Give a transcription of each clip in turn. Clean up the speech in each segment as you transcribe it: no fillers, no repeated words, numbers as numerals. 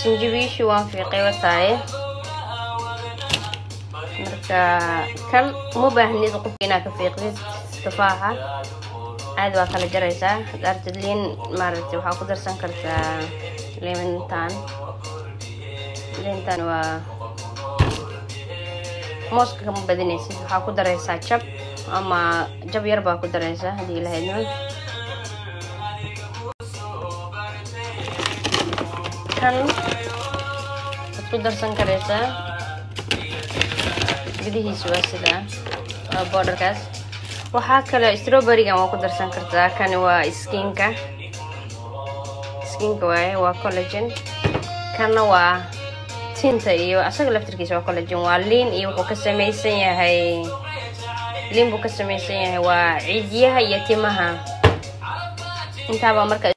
sinjibiishi waan fiiqay wataaye marka kan uma baahnid qofka inaad ka fiiqdid tufaaxa aad waa kala jaraysaa darteed liin maaragtay waxaa ku darsan kartaa liintan waa mooska kama badinaysid waxaa ku daraysaa jab ama jab yar baa ku daraysaa haddii lahaydna kan ku darsan karaysaa gudihiisa waa sida borderkaas waxaa kale strawberry-ga waa ku darsan kartaa kan waa skinka waaye waa collagen kana waa tinta iyo asaga laftirkiisa waa collagen waa liin iyo wuxuu ka samaysan yahay liin buu ka samaysan yahay waa cidiyaha iyo timaha intaaba marka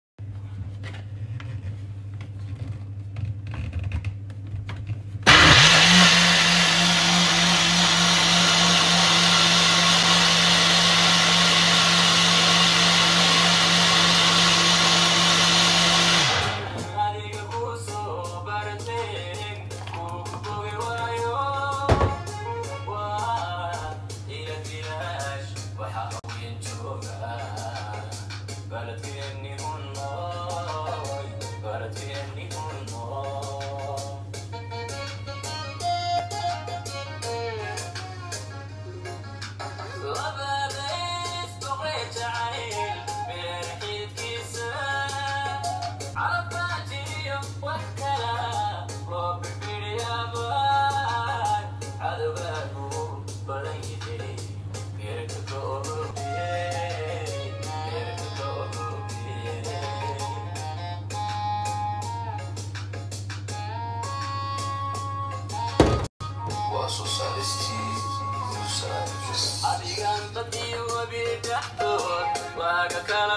adigan badiyo wabidhaxdood waaga kala